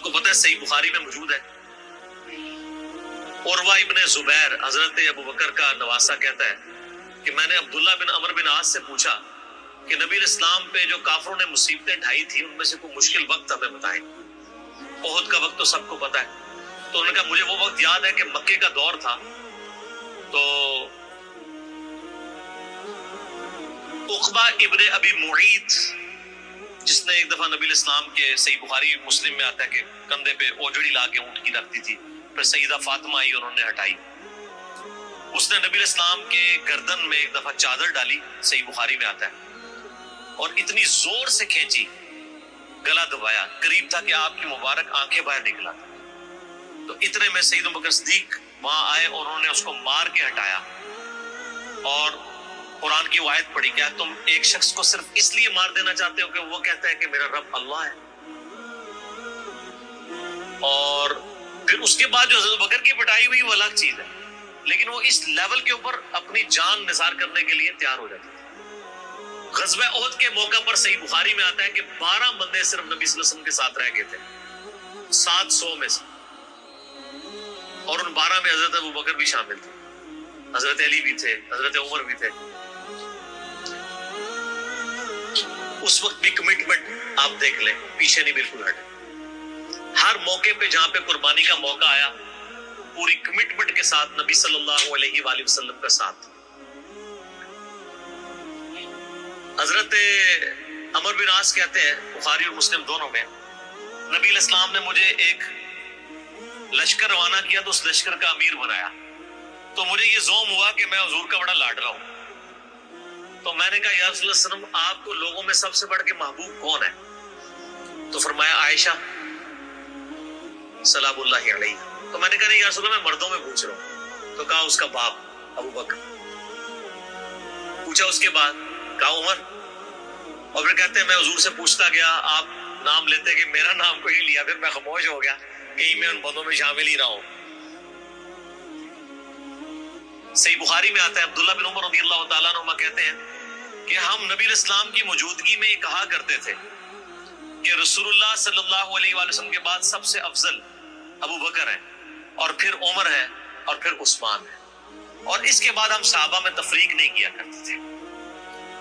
کو پتہ ہے صحیح بخاری میں موجود ہے، عروہ ابن زبیر حضرت ابو بکر کا نواسہ کہتا ہے کہ میں نے عبداللہ بن عمر بن عاص سے پوچھا کہ نبی اسلام پہ جو کافروں نے مصیبتیں ڈھائی تھی ان میں سے کوئی مشکل وقت ہمیں بتائیں۔ احد کا وقت تو سب کو پتہ ہے، تو انہوں نے کہا مجھے وہ وقت یاد ہے کہ مکے کا دور تھا، تو عقبہ ابن ابی معیط جس نے ایک دفعہ نبی اسلام کے، صحیح بخاری مسلم میں آتا ہے کہ کندھے پہ اوجڑی لا کے اونٹ کی رکھتی تھی، پھر سیدہ فاطمہ آئی انہوں نے ہٹائی، اس نے نبی اسلام کے گردن میں ایک دفعہ چادر ڈالی، صحیح بخاری میں آتا ہے، اور اتنی زور سے کھینچی گلا دبایا، قریب تھا کہ آپ کی مبارک آنکھیں باہر نکلا تھا۔ تو اتنے میں سیدنا ابو بکر صدیق وہاں آئے اور انہوں نے اس کو مار کے ہٹایا اور قرآن کی وہ آیت پڑھی، کیا تم ایک شخص کو صرف اس لیے مار دینا چاہتے ہو کہ وہ کہتا ہے کہ میرا رب اللہ ہے؟ اور پھر اس کے بعد جو حضرت بکر کی پٹائی ہوئی وہ الگ چیز ہے، لیکن وہ اس لیول کے اوپر اپنی جان نثار کرنے کے لیے تیار ہو جاتے تھے۔ غزوہ احد کے موقع پر صحیح بخاری میں آتا ہے کہ 12 بندے صرف نبی صلی اللہ علیہ وسلم کے ساتھ رہ گئے تھے 700 میں سے، اور ان 12 میں حضرت ابو بکر بھی شامل تھے، حضرت علی بھی تھے، حضرت عمر بھی تھے۔ اس وقت بھی کمٹمنٹ آپ دیکھ لیں، پیچھے نہیں بالکل ہٹے، ہر موقع پہ جہاں پہ قربانی کا موقع آیا پوری کمٹمنٹ کے ساتھ نبی صلی اللہ علیہ وآلہ وسلم کا ساتھ۔ حضرت عمر بن عاص کہتے ہیں بخاری اور مسلم دونوں میں، نبی علیہ السلام نے مجھے ایک لشکر روانہ کیا تو اس لشکر کا امیر بنایا، تو مجھے یہ زوم ہوا کہ میں حضور کا بڑا لاڈلا ہوں، تو میں نے کہا یا رسول اللہ صلی اللہ علیہ وسلم آپ کو لوگوں میں سب سے بڑھ کے محبوب کون ہے؟ تو فرمایا عائشہ سلام اللہ علیہ۔ تو میں نے کہا نہیں یا رسول اللہ میں مردوں میں پوچھ رہا ہوں، تو کہا اس کا باپ ابو بکر۔ پوچھا اس کے بعد، کہا عمر، اور پھر کہتے ہیں میں حضور سے پوچھتا گیا، آپ نام لیتے کہ میرا نام کوئی نہیں لیا، پھر میں خاموش ہو گیا کہیں میں ان بندوں میں شامل ہی نہ ہوں۔ صحیح بخاری میں آتا ہے عبداللہ بن عمر رضی اللہ تعالیٰ عنہ کہتے ہیں کہ ہم نبی اسلام کی موجودگی میں یہ کہا کرتے تھے کہ رسول اللہ صلی اللہ علیہ وآلہ وسلم کے بعد سب سے افضل ابو بکر ہیں، اور پھر عمر ہے، اور پھر عثمان ہے، اور اس کے بعد ہم صحابہ میں تفریق نہیں کیا کرتے تھے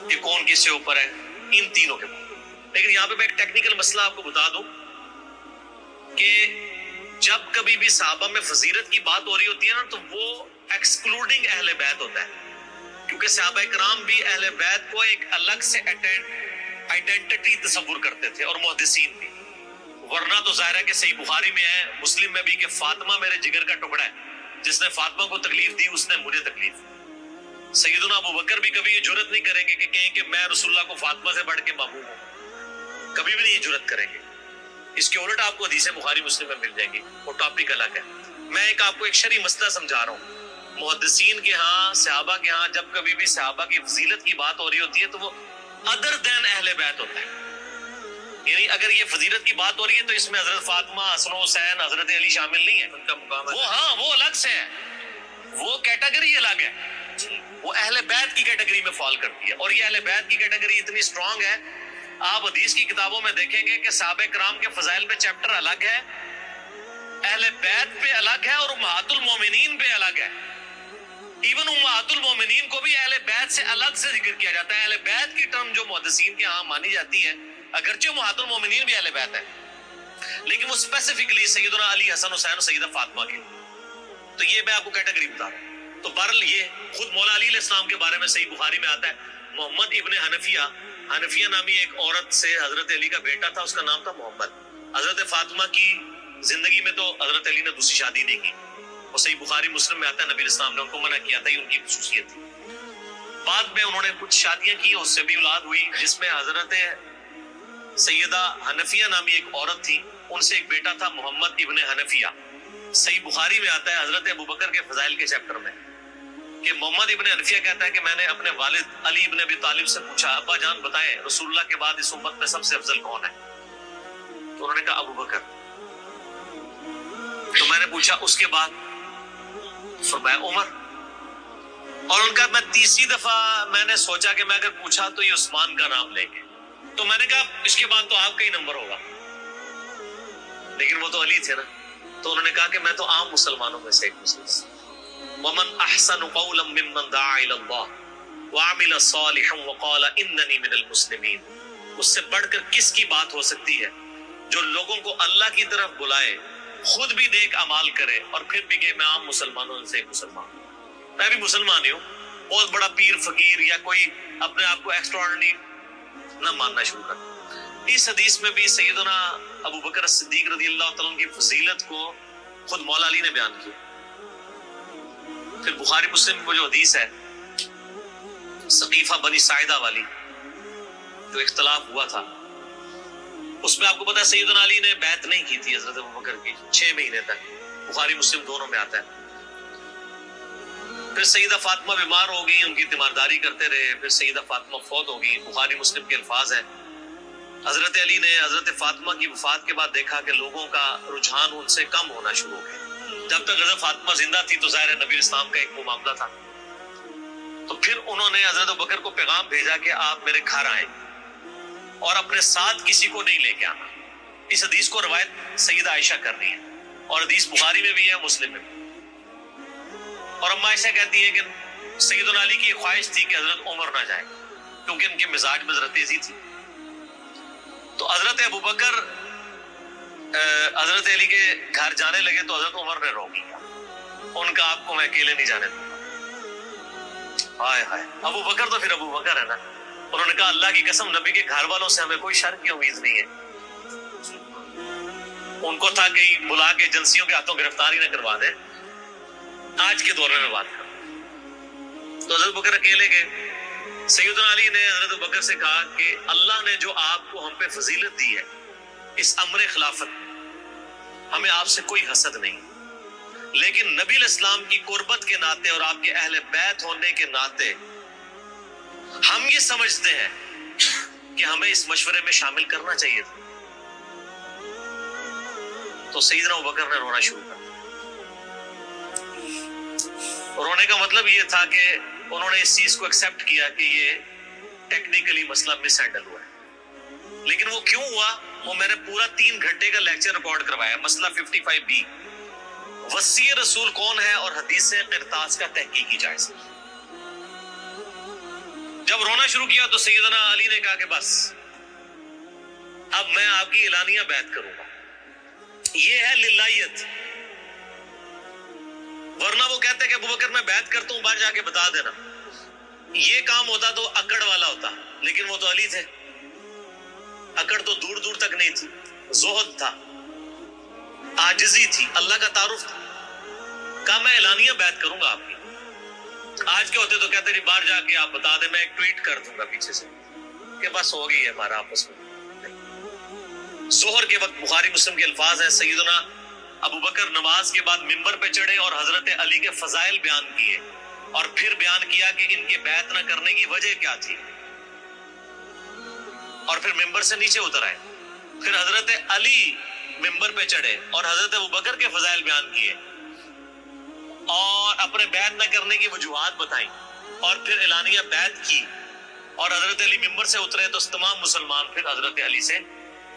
کہ کون کس سے اوپر ہے، ان تینوں کے بعد۔ لیکن یہاں پہ میں ایک ٹیکنیکل مسئلہ آپ کو بتا دوں کہ جب کبھی بھی صحابہ میں فضیلت کی بات ہو رہی ہوتی ہے نا تو وہ ایکسکلوڈنگ اہل بیت ہوتا ہے، کیونکہ صحابہ کرام بھی اہل بیت کو ایک الگ سے آئیڈینٹی تصور کرتے تھے، اور محدثین بھی، ورنہ تو ظاہر ہے کہ صحیح بخاری میں ہے، مسلم میں بھی، کہ فاطمہ میرے جگر کا ٹکڑا ہے، جس نے فاطمہ کو تکلیف دی اس نے مجھے تکلیف دی۔ سیدنا ابو بکر بھی کبھی یہ جرت نہیں کریں گے کہ کہیں کہ میں رسول اللہ کو فاطمہ سے بڑھ کے محبوب ہوں، کبھی بھی نہیں یہ جرت کریں گے۔ اس کے الٹ آپ کو حدیثیں بخاری مسلم میں مل جائیں گی، وہ ٹاپک الگ ہے۔ میں آپ کو ایک شرعی مسئلہ سمجھا رہا ہوں، محدثین کے ہاں، صحابہ کے ہاں جب کبھی بھی صحابہ کی فضیلت کی بات ہو رہی ہوتی ہے تو وہ ادر دین اہل بیت ہوتا ہے، یعنی اگر یہ فضیلت کی بات ہو رہی ہے تو اس میں حضرت فاطمہ، حسن و حسین، حضرت علی شامل نہیں ہے، ان کا مقام وہ ہاں وہ الگ سے ہے، وہ کیٹیگری الگ ہے، وہ اہل بیت کی کیٹیگری میں فال کرتی ہے، اور یہ اہل بیت کی کیٹیگری اتنی اسٹرانگ ہے، آپ حدیث کی کتابوں میں دیکھیں گے کہ صحابہ کرام کے فضائل پہ چیپٹر الگ ہے، اہل بیت پہ الگ ہے، اور امہات المومنین پہ الگ ہے۔ ایون امہات المومنین کو بھی اہل بیت سے الگ سے ذکر کیا جاتا ہے۔ اہل بیت کی ٹرم جو محدثین کے ہاں مانی جاتی ہے، اگرچہ امہات المومنین بھی اہل بیت ہے، لیکن وہ اسپیسیفکلی سیدنا علی، حسن، حسین اور سیدہ فاطمہ کی، تو یہ میں آپ کو کیٹیگری بتا رہا ہوں۔ تو بہرحال یہ خود مولا علی علیہ السلام کے بارے میں صحیح بخاری میں آتا ہے، محمد ابن حنفیہ نامی ایک عورت سے حضرت علی کا بیٹا تھا، اس کا نام تھا محمد۔ حضرت فاطمہ کی زندگی میں تو حضرت علی نے دوسری شادی نہیں کی، وہ صحیح بخاری مسلم میں آتا ہے نبی اسلام نے ان کو منع کیا تھا، یہ ان کی خصوصیت تھی۔ بعد میں انہوں نے کچھ شادیاں کی، اس سے بھی اولاد ہوئی، جس میں حضرت سیدہ حنفیہ نامی ایک عورت تھی، ان سے ایک بیٹا تھا محمد ابن حنفیہ۔ صحیح بخاری میں آتا ہے حضرت ابو بکر کے فضائل کے چیپٹر میں کہ محمد ابن حنفیہ کہتا ہے کہ میں نے اپنے والد علی ابن ابی طالب سے پوچھا، ابا جان بتائیں رسول اللہ کے بعد اس امت میں سب سے افضل کون ہے؟ تو انہوں نے کہا ابو بکر۔ تو میں نے پوچھا اس کے بعد؟ فرمایا عمر۔ اور ان کا میں تیسری دفعہ میں نے سوچا کہ میں اگر پوچھا تو یہ عثمان کا نام لیں گے، تو میں نے کہا اس کے بعد تو آپ کا ہی نمبر ہوگا۔ لیکن وہ تو علی تھے نا، تو انہوں نے کہا کہ میں تو عام مسلمانوں میں سے ایک مسلمان، ومن احسن قولا ممن دعا الی اللہ وعمل صالحا وقال اننی من المسلمین، اس سے بڑھ کر کس کی بات ہو سکتی ہے جو لوگوں کو اللہ کی طرف بلائے، خود بھی نیک اعمال کرے اور پھر بھی کہ میں عام مسلمانوں سے ایک مسلمان ہوں، میں بھی مسلمان ہی ہوں، بہت بڑا پیر فقیر یا کوئی اپنے آپ کو ایکسٹراڈنری نہ ماننا شروع کر۔ اس حدیث میں بھی سیدنا ابو بکر صدیق رضی اللہ تعالیٰ عنہ کی فضیلت کو خود مولا علی نے بیان کیا۔ پھر بخاری مسلم میں جو حدیث ہے سقیفہ بنی ساعدہ والی، جو اختلاف ہوا تھا، اس میں آپ کو پتا ہے سیدنا علی نے بیعت نہیں کی تھی حضرت ابو بکر کی 6 مہینے تک، بخاری مسلم دونوں میں آتا ہے۔ پھر سیدہ فاطمہ بیمار ہو گئی، ان کی تیمارداری کرتے رہے، پھر سیدہ فاطمہ فوت ہو گئی، بخاری مسلم کے الفاظ ہیں، حضرت علی نے حضرت فاطمہ کی وفات کے بعد دیکھا کہ لوگوں کا رجحان ان سے کم ہونا شروع ہو گیا۔ جب تک حضرت فاطمہ زندہ تھی تو ظاہر نبی اسلام کا ایک وہ معاملہ تھا، تو پھر انہوں نے حضرت ابو بکر کو پیغام بھیجا کہ آپ میرے گھر آئیں اور اپنے ساتھ کسی کو نہیں لے کے آنا۔ اس حدیث کو روایت سیدہ عائشہ کر رہی ہے اور حدیث بخاری میں بھی ہے، مسلم میں بھی۔ اور اما عائشہ کہتی ہے کہ سیدنا علی کی خواہش تھی کہ حضرت عمر نہ جائے کیونکہ ان کے مزاج میں ذرا تیزی تھی، تو حضرت ابو بکر حضرت علی کے گھر جانے لگے تو حضرت عمر نے روک لیا، ان کا آپ کو میں اکیلے نہیں جانے دوں گا۔ ہائے ہائے، ابو بکر تو پھر ابو بکر ہے نا، انہوں نے کہا اللہ کی قسم نبی کے گھر والوں سے ہمیں کوئی شر کی امید نہیں ہے، ان کو تھا کہیں بلا کے ایجنسیوں کے ہاتھوں گرفتاری نہ کروا دیں۔ آج کے دور میں بات کروں تو حضرت بکر اکیلے گئے۔ سیدنا علی نے حضرت بکر سے کہا کہ اللہ نے جو آپ کو ہم پہ فضیلت دی ہے اس امر خلافت میں، ہمیں آپ سے کوئی حسد نہیں، لیکن نبی الاسلام کی قربت کے ناطے اور آپ کے اہل بیت ہونے کے ناطے ہم یہ سمجھتے ہیں کہ ہمیں اس مشورے میں شامل کرنا چاہیے تھا۔ تو سیدنا ابوبکر نے رونا شروع کر دیا۔ رونے کا مطلب یہ تھا کہ انہوں نے اس چیز کو ایکسپٹ کیا کہ یہ ٹیکنیکلی مسئلہ مس ہینڈل ہوا ہے، لیکن وہ کیوں ہوا وہ میں نے پورا 3 گھنٹے کا لیکچر ریکارڈ کروایا۔ مسئلہ 55B، وصی رسول کون ہے اور حدیث قرطاس کا تحقیقی جائزہ۔ جب رونا شروع کیا تو سیدنا علی نے کہا کہ بس اب میں آپ کی اعلانیہ بیعت کروں گا، یہ ہے للہیت، ورنہ وہ کہتے کہ ابوبکر میں بیعت کرتا ہوں باہر جا کے بتا دینا، یہ کام ہوتا تو اکڑ والا ہوتا، لیکن وہ تو علی تھے، اکڑ تو دور دور تک نہیں تھی، زہد تھا، عاجزی تھی، اللہ کا تعارف تھا۔ کہا میں اعلانیہ بیعت کروں گا آپ کی۔ آج کے ہوتے تو کہتے نہیں باہر جا کے آپ بتا دیں، میں ایک ٹویٹ کر دوں گا پیچھے سے کہ بس ہو گئی ہے ہمارا آپس میں۔ ظہر کے وقت بخاری مسلم کے الفاظ ہیں، سیدنا ابو بکر نماز کے بعد ممبر پہ چڑھے اور حضرت علی کے فضائل بیان کیے اور پھر بیان کیا کہ ان کے بیعت نہ کرنے کی وجہ کیا تھی، اور پھر ممبر سے نیچے اتر آئے۔ پھر حضرت علی ممبر پہ چڑھے اور حضرت ابو بکر کے فضائل بیان کیے اور اپنے بیعت نہ کرنے کی وجوہات بتائیں، اور پھر اعلانیہ بیعت کی، اور حضرت علی ممبر سے اترے تو تمام مسلمان پھر حضرت علی سے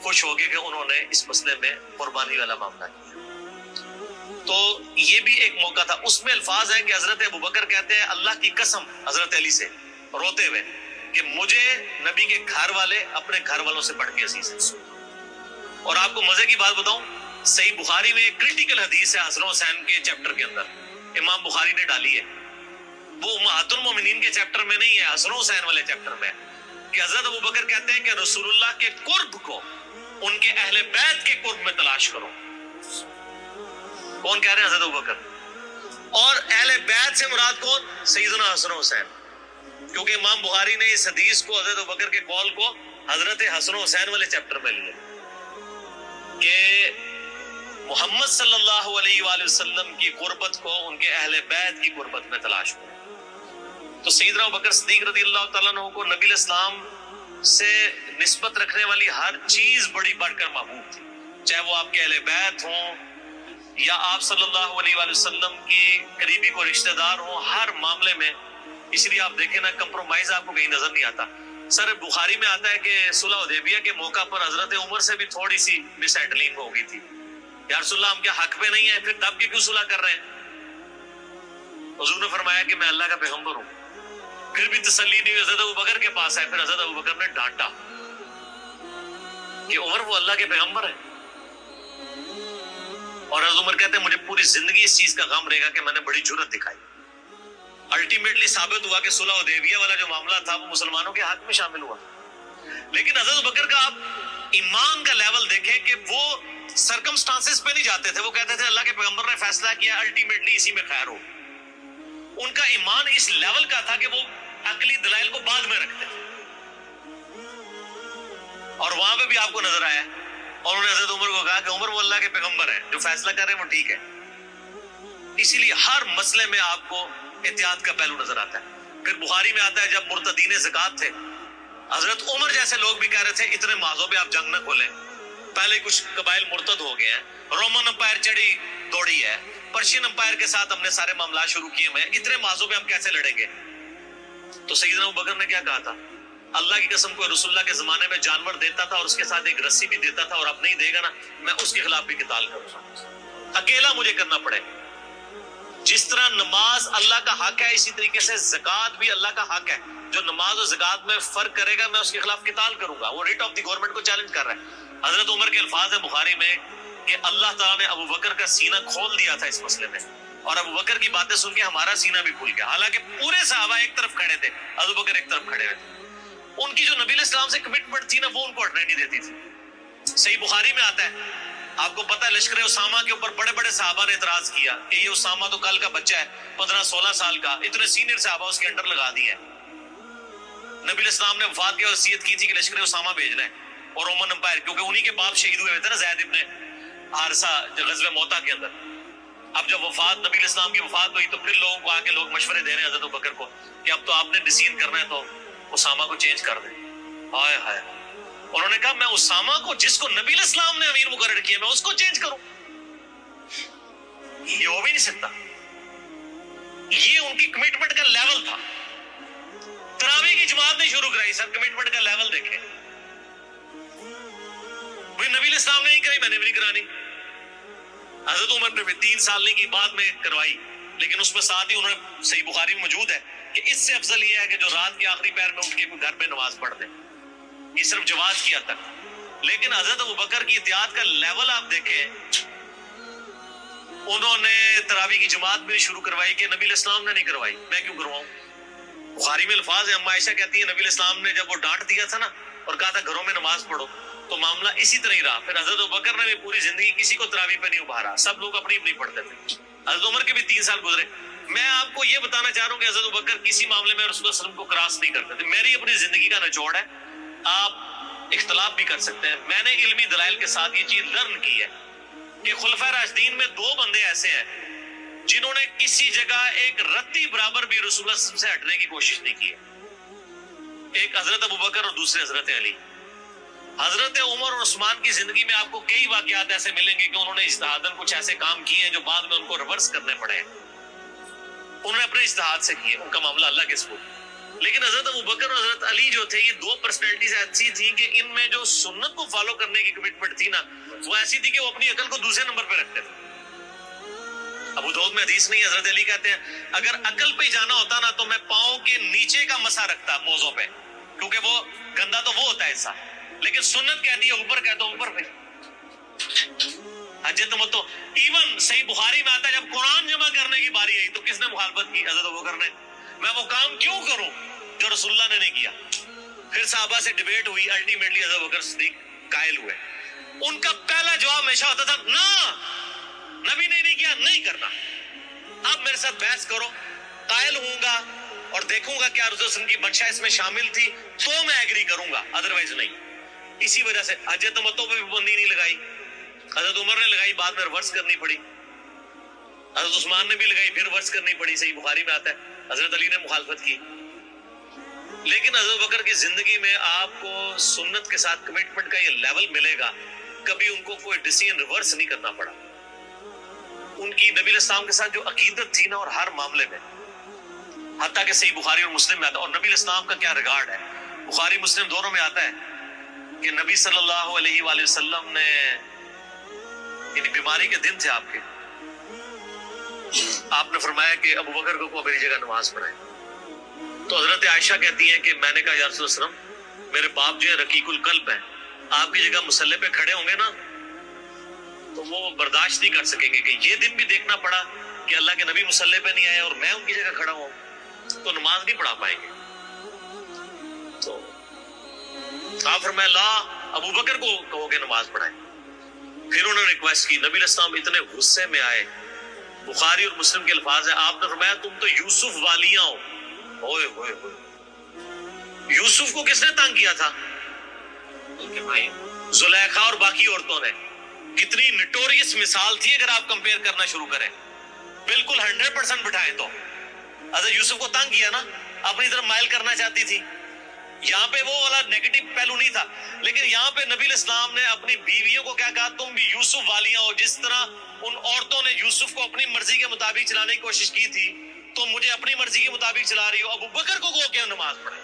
خوش ہو گئے کہ انہوں نے اس مسئلے میں قربانی والا معاملہ کیا۔ تو یہ بھی ایک موقع تھا۔ اس میں الفاظ ہیں کہ حضرت ابوبکر کہتے ہیں اللہ کی قسم حضرت علی سے روتے ہوئے کہ مجھے نبی کے گھر والے اپنے گھر والوں سے بڑھ کے عزیز ہیں۔ اور آپ کو مزے کی بات بتاؤں، صحیح بخاری میں ایک کریٹیکل حدیث ہے حسن و حسین کے چیپٹر کے اندر، امام بخاری نے ڈالی ہے، وہ امہات المومنین کے چیپٹر میں نہیں ہے، حسن و حسین والے چیپٹر میں، کہ حضرت ابوبکر کہتے ہیں کہ رسول اللہ کے قرب کو ان کے اہل بیت کے قرب میں تلاش کرو۔ کون کہہ رہے ہیں؟ حضرت ابوبکر۔ اور اہل بیت سے مراد کون؟ سیدنا حسن و حسین، کیونکہ امام بخاری نے اس حدیث کو حضرت ابوبکر کے قول کو حضرت حسن و حسین والے چیپٹر میں لیا کہ محمد صلی اللہ علیہ وآلہ وسلم کی قربت کو ان کے اہل بیت کی قربت میں تلاش کرو۔ تو سیدنا ابوبکر صدیق رضی اللہ تعالیٰ عنہ کو نبی الاسلام سے نسبت رکھنے والی ہر چیز بڑی بڑھ کر محبوب تھی، چاہے وہ آپ کے اہل بیت ہوں یا آپ صلی اللہ علیہ وآلہ وسلم کی قریبی کو رشتہ دار ہوں، ہر معاملے میں۔ اس لیے آپ دیکھیں نا، کمپرومائز آپ کو کہیں نظر نہیں آتا۔ سر بخاری میں آتا ہے کہ صلح حدیبیہ کے موقع پر حضرت عمر سے بھی تھوڑی سی مس ہینڈلنگ ہو گئی تھی، یا رسول اللہ ہم کیا حق پہ نہیں ہیں، پھر دب کے کیوں صلح کر رہے ہیں؟ حضور نے فرمایا کہ میں اللہ کا پیغمبر ہوں۔ پھر بھی تسلی نہیں ہوئی، حضرت ابوبکر کے پاس آئے، پھر حضرت ابوبکر نے ڈانٹا کہ عمر وہ اللہ کے پیغمبر ہیں۔ اور حضرت عمر کہتے ہیں مجھے پوری زندگی اس چیز کا غم رہے گا کہ میں نے بڑی جرأت دکھائی۔ الٹیمیٹلی ثابت ہوا کہ صلح حدیبیہ والا جو معاملہ تھا وہ مسلمانوں کے حق میں شامل ہوا، لیکن حضرت ابوبکر کا آپ ایمان کا لیول دیکھیں کہ وہ سرکمسٹانسز پہ نہیں جاتے تھے، وہ کہتے تھے اللہ کے پیغمبر نے فیصلہ کیا، الٹیمیٹلی اسی میں خیر ہو۔ ان کا ایمان اس لیول کا تھا کہ وہ عقلی دلائل کو بعد میں رکھتے تھے، اور وہاں پہ بھی آپ کو نظر آیا، اور انہوں نے حضرت عمر کو کہا کہ عمر وہ اللہ کے پیغمبر ہیں، جو فیصلہ کر رہے ہیں وہ ٹھیک ہے۔ اسی لیے ہر مسئلے میں آپ کو احتیاط کا پہلو نظر آتا ہے۔ پھر بخاری میں آتا ہے جب مرتدین زکات تھے، حضرت عمر جیسے لوگ بھی کہہ رہے تھے اتنے معاذوں پہ آپ جنگ نہ کھولیں، پہلے کچھ قبائل مرتد ہو گئے ہیں، رومن امپائر چڑھی دوڑی ہے، پرشین امپائر کے ساتھ ہم نے سارے معاملات شروع کیے ہوئے ہیں، اتنے معاذوں پہ ہم کیسے لڑیں گے؟ تو سیدنا ابوبکر نے کیا کہا تھا؟ اللہ کی قسم کو رسول اللہ کے زمانے میں جانور دیتا تھا اور اس کے ساتھ ایک رسی بھی دیتا تھا، اور اب نہیں دے گا نا میں اس کے خلاف بھی قتال کروں گا، اکیلا مجھے کرنا پڑے۔ جس طرح نماز اللہ کا حق ہے، اسی طریقے سے زکات بھی اللہ کا حق ہے۔ جو نماز اور زکات میں فرق کرے گا میں اس کے خلاف قتال کروں گا۔ وہ ریٹ آف دی گورنمنٹ کو چیلنج کر رہا ہے۔ حضرت عمر کے الفاظ ہیں بخاری میں کہ اللہ تعالیٰ نے ابوبکر کا سینہ کھول دیا تھا اس مسئلے میں، اور ابوبکر کی باتیں سن کے ہمارا سینہ بھی کھل گیا، حالانکہ پورے صحابہ ایک طرف کھڑے تھے، ابوبکر ایک طرف کھڑے ہوئے تھے۔ ان کی جو نبی علیہ السلام سے کمٹمنٹ تھی نا، وہ ان کو ہٹنے نہیں دیتی تھی۔ صحیح بخاری میں آتا ہے، آپ کو پتہ ہے لشکر اسامہ کے اوپر بڑے بڑے صحابہ نے اعتراض کیا کہ یہ اسامہ تو کل کا بچہ ہے 15-16 سال کا، اتنے سینئر صحابہ اس کے انڈر لگا دیے ہیں۔ نبی علیہ السلام نے وفات کی وصیت کی تھی کہ لشکر اسامہ بھیجنا ہے، اور رومن امپائر کیونکہ انہی کے باپ شہید ہوئے تھے نا، زید ابن حارثہ غزوہ موتا کے اندر۔ اب جب نبی علیہ السلام کی وفات ہوئی تو پھر لوگوں کو آ کے لوگ مشورے دے رہے ہیں حضرت ابوبکر کو کہ اب تو آپ نے ڈیسیژن کرنا ہے تو اسامہ کو چینج کر دیں۔ ہائے ہائے، انہوں نے کہا میں اسامہ کو، جس کو نبی علیہ السلام نے امیر مقرر کیا، میں اس کو چینج کروں؟ یہ ہو بھی نہیں سکتا۔ یہ ان کی کمٹمنٹ کا لیول تھا۔ تراویح کی جماعت نہیں شروع کرائی، سر کمٹمنٹ کا لیول دیکھیں۔ نبی علیہ السلام نے نہیں کرائی، میں نے بھی نہیں کرانی۔ حضرت عمر نے بھی 3 سال نہیں کی، بعد میں کروائی، لیکن اس میں ساتھ ہی انہوں نے، صحیح بخاری میں موجود ہے کہ اس سے افضل یہ ہے کہ جو رات کے آخری پہر میں اٹھ کے گھر میں نماز پڑھ دیں، یہ صرف جواز کیا تک۔ لیکن حضرت ابوبکر کی اطاعت کا لیول آپ دیکھیں، انہوں نے تراویح کی جماعت بھی شروع کروائی کہ نبی علیہ السلام نے نہیں کروائی، میں کیوں کرواؤں؟ بخاری میں الفاظ ہے، اما عائشہ کہتی ہیں نبی علیہ السلام نے جب وہ ڈانٹ دیا تھا نا اور کہا تھا گھروں میں نماز پڑھو، تو معاملہ اسی طرح ہی رہا۔ پھر حضرت ابوبکر نے بھی پوری زندگی کسی کو تراویح پہ نہیں ابھارا، سب لوگ اپنی اپنی پڑھتے تھے۔ حضرت عمر کے بھی 3 سال گزرے۔ میں آپ کو یہ بتانا چاہ رہا ہوں کہ حضرت ابوبکر کسی معاملے میں رسول اللہ صلی اللہ علیہ وسلم کو کراس نہیں کرتے تھے۔ میری اپنی زندگی کا نچوڑ ہے، آپ اختلاف بھی کر سکتے ہیں۔ میں نے علمی دلائل کے ساتھ یہ چیز لرن کی ہے کہ خلفائے راشدین میں 2 بندے ایسے ہیں جنہوں نے کسی جگہ ایک رتی برابر بھی رسول اللہ صلی اللہ علیہ وسلم سے ہٹنے کی کوشش نہیں کی ہے۔ ایک حضرت ابوبکر اور دوسرے حضرت علی۔ حضرت عمر اور عثمان کی زندگی میں آپ کو کئی واقعات ایسے ملیں گے کہ انہوں نے اجتہاداً کچھ ایسے کام کیے ہیں جو بعد میں ان کو ریورس کرنے پڑے ہیں۔ انہوں نے اپنے اجتہاد سے کیے، ان کا معاملہ اللہ کے سپرد۔ لیکن حضرت ابوبکر اور حضرت علی جو تھے، یہ 2 پرسنالٹیز ایسی تھیں کہ ان میں جو سنت کو فالو کرنے کی کمٹمنٹ تھی نا، وہ ایسی تھی کہ وہ اپنی عقل کو دوسرے نمبر پہ رکھتے تھے۔ ابو داؤد میں حدیث نہیں، حضرت علی کہتے ہیں اگر عقل پہ جانا ہوتا نا تو میں پاؤں کے نیچے کا مسا رکھتا موزوں پہ، کیونکہ وہ گندا تو وہ ہوتا ہے ایسا، لیکن سنت کہتی ہے اوپر، کہتا ہوں اوپر پہ۔ حجت متو ایون صحیح بخاری میں آتا ہے جب قرآن جمع کرنے کی باری آئی تو کس نے مخالفت کی؟ حضرت ابوبکر نے۔ میں وہ کام کیوں کروں جو رسول اللہ نے نہیں کیا؟ پھر صحابہ سے ڈیبیٹ ہوئی، الٹیمیٹلی حضرت ابوبکر صدیق قائل ہوئے۔ ان کا پہلا جواب ہمیشہ ہوتا تھا نہ، نبی نے نہیں کیا، نہیں کرنا۔ اب میرے ساتھ بحث کرو، قائل ہوں گا اور دیکھوں گا کیا رسول اللہ صلی اللہ علیہ وسلم کی منشا اس میں شامل تھی تو میں ایگری کروں گا، ادروائز نہیں۔ اسی وجہ سے حجت متوں پہ بھی پابندی نہیں لگائی، حضرت عمر نے لگائی، بعد میں ریورس کرنی پڑی، حضرت عثمان نے بھی لگائی، پھر ریورس کرنی پڑی، صحیح بخاری میں آتا ہے حضرت علی نے مخالفت کی۔ لیکن حضرت بکر کی زندگی میں آپ کو سنت کے ساتھ کمٹمنٹ کا یہ لیول ملے گا، کبھی ان کو کوئی ڈیسیژن ریورس نہیں کرنا پڑا۔ ان کی نبی علیہ السلام کے ساتھ جو عقیدت تھی نا، اور ہر معاملے میں، حتیٰ کہ صحیح بخاری اور مسلم میں آتا ہے، اور نبی علیہ السلام کا کیا ریگارڈ ہے، بخاری مسلم دونوں میں آتا ہے کہ نبی صلی اللہ علیہ وآلہ وسلم نے یعنی بیماری کے دن تھے آپ کے، آپ نے فرمایا کہ ابو بکر کو میری جگہ نماز پڑھائے. تو حضرت عائشہ کہتی ہیں کہ میں نے کہا یا رسول اللہ صلی اللہ علیہ وسلم میرے باپ جو ہے رقیق القلب ہیں، آپ کی جگہ مصلی پہ کھڑے ہوں گے نا تو وہ برداشت نہیں کر سکیں گے کہ یہ دن بھی دیکھنا پڑا کہ اللہ کے نبی مصلی پہ نہیں آئے اور میں ان کی جگہ کھڑا ہوں تو نماز نہیں پڑھا پائیں گے. تو آپ فرمایا لا ابو بکر کو کہو کہ نماز پڑھائیں. پھر انہوں نے ریکویسٹ کی، نبی علیہ السلام اتنے غصے میں آئے. بخاری اور مسلم کے الفاظ ہیں، آپ نے فرمایا تم تو یوسف والیاں ہو. ہوئے ہوئے ہوئے، یوسف کو کس نے تنگ کیا تھا؟ زلیخا اور باقی عورتوں نے. کتنی نٹوریس مثال تھی اگر آپ کمپیئر کرنا شروع کریں. بالکل 100% بٹھائیں تو حضرت یوسف کو تنگ کیا نا، اپنی طرف مائل کرنا چاہتی تھی. یہاں پہ وہ والا نیگیٹو پہلو نہیں تھا، لیکن یہاں پہ نبی علیہ السلام نے اپنی بیویوں کو کیا کہا؟ تم بھی یوسف والیاں ہو. جس طرح ان عورتوں نے یوسف کو اپنی مرضی کے مطابق چلانے کی کوشش کی تھی، تم مجھے اپنی مرضی کے مطابق چلا رہی ہو. ابو بکر کو کہو کہ نماز پڑھے.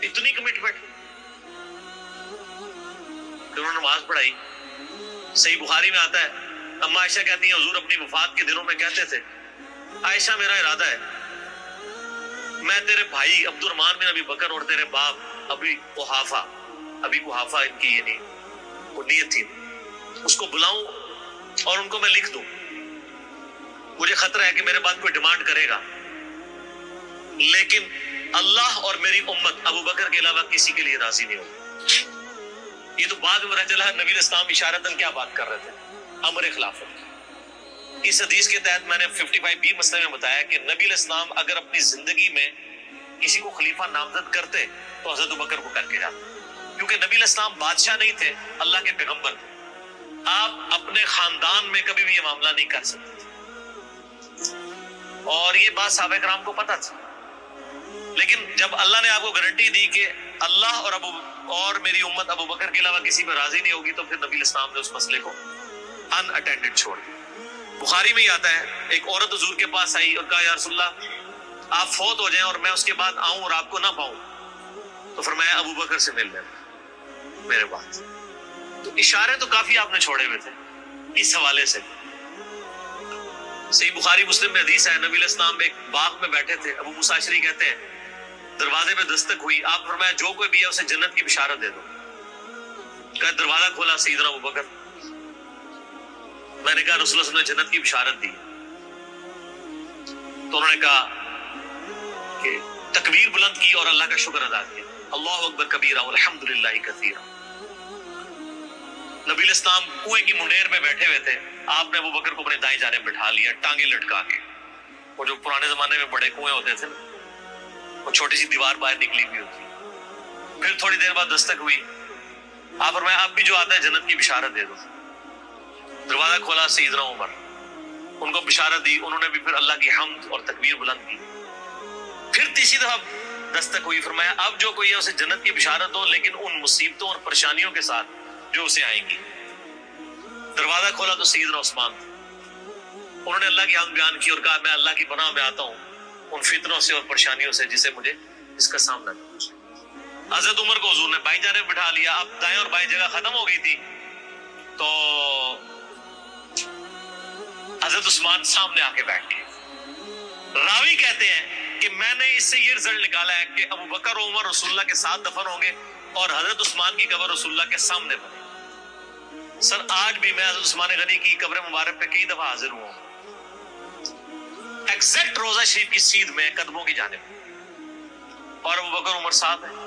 اتنی کمٹمنٹ. پھر انہوں نے نماز پڑھائی. صحیح بخاری میں آتا ہے، اما عائشہ کہتی ہیں حضور اپنی وفات کے دنوں میں کہتے تھے عائشہ میرا ارادہ ہے میں تیرے بھائی عبد الرحمن بن ابی بکر اور تیرے باپ ابی قحافہ ان کی یعنی وہ نیت تھی اس کو بلاؤں اور ان کو میں لکھ دوں. مجھے خطرہ ہے کہ میرے بعد کوئی ڈیمانڈ کرے گا، لیکن اللہ اور میری امت ابو بکر کے علاوہ کسی کے لیے راضی نہیں ہوگی. یہ تو بعد میں پتہ چلا نبی علیہ السلام اشارتاً کیا بات کر رہے تھے؟ امر خلافت. اس حدیث کے تحت میں نے 55B مسئلے میں بتایا کہ نبی علیہ السلام اگر اپنی زندگی میں کسی کو خلیفہ نامزد کرتے تو حضرت ابو بکر کو کر کے جاتے، کیونکہ نبی علیہ السلام بادشاہ نہیں تھے، اللہ کے پیغمبر تھے. آپ اپنے خاندان میں کبھی بھی یہ معاملہ نہیں کر سکتے تھے، اور یہ بات صحابہ کرام کو پتہ تھی. لیکن جب اللہ نے آپ کو گارنٹی دی کہ اللہ اور میری امت ابو بکر کے علاوہ کسی پہ راضی نہیں ہوگی، تو پھر نبی علیہ السلام نے اس مسئلے کو ان اٹینڈڈ چھوڑ دیا. بخاری میں ہی آتا ہے، ایک عورت حضور کے پاس آئی اور کہا یا رسول اللہ آپ فوت ہو جائیں اور میں اس کے بعد آؤں اور آپ کو نہ پاؤں، تو فرمایا ابو بکر سے مل لینا میرے بعد. تو اشارے تو کافی آپ نے چھوڑے ہوئے تھے اس حوالے سے. صحیح بخاری مسلم میں حدیث ہے، نبی علیہ السلام ایک باغ میں بیٹھے تھے. ابو موسیٰ اشعری کہتے ہیں دروازے پہ دستک ہوئی، آپ فرمایا جو کوئی بھی ہے اسے جنت کی بشارت دے دو. کہ دروازہ کھولا سیدنا ابو بکر. میں نے کہا رسول اللہ صلی اللہ علیہ وسلم نے جنت کی بشارت دی. تو انہوں نے کہا کہ تکبیر بلند کی اور اللہ کا شکر ادا کیا، اللہ اکبر کبیرہ والحمدللہ کثیرہ. نبی علیہ السلام کنویں کی منڈیر میں بیٹھے ہوئے تھے، آپ نے ابو بکر کو اپنے دائیں جانب بٹھا لیا ٹانگیں لٹکا کے. وہ جو پرانے زمانے میں بڑے کنویں ہوتے تھے نا، وہ چھوٹی سی دیوار باہر نکلی ہوئی ہوتی. پھر تھوڑی دیر بعد دستک ہوئی، آپ فرمایا اب بھی جو آتا ہے جنت کی بشارت دے دو. دروازہ کھولا سیدنا عمر، ان کو بشارت دی. انہوں نے بھی پھر اللہ کی حمد اور تکبیر بلند کی. پھر تیسری دفعہ دستک ہوئی، فرمایا اب جو کوئی ہے اسے جنت کی بشارت دو، لیکن ان مصیبتوں اور پریشانیوں کے ساتھ جو اسے آئیں گی. دروازہ کھولا تو سیدنا عثمان تھے. انہوں نے اللہ کی حمد بیان کی اور کہا میں اللہ کی پناہ میں آتا ہوں ان فتنوں سے اور پریشانیوں سے جسے مجھے اس کا سامنا کرنا. حضرت عمر کو حضور نے بائیں جانب بٹھا لیا. اب دائیں اور بائیں جگہ ختم ہو گئی تھی تو حضرت عثمان سامنے آ کے بیٹھ گئے. راوی کہتے ہیں کہ میں نے اس سے یہ رزلٹ نکالا ہے کہ ابو بکر و عمر رسول اللہ کے ساتھ دفن ہوں گے اور حضرت عثمان کی قبر رسول اللہ کے سامنے بنے. سر آج بھی میں حضرت عثمان غنی کی قبر مبارک پہ کئی دفعہ حاضر ہوا ہوں، ایگزیکٹ روزہ شریف کی سیدھ میں قدموں کی جانب، اور ابو بکر عمر ساتھ ہیں.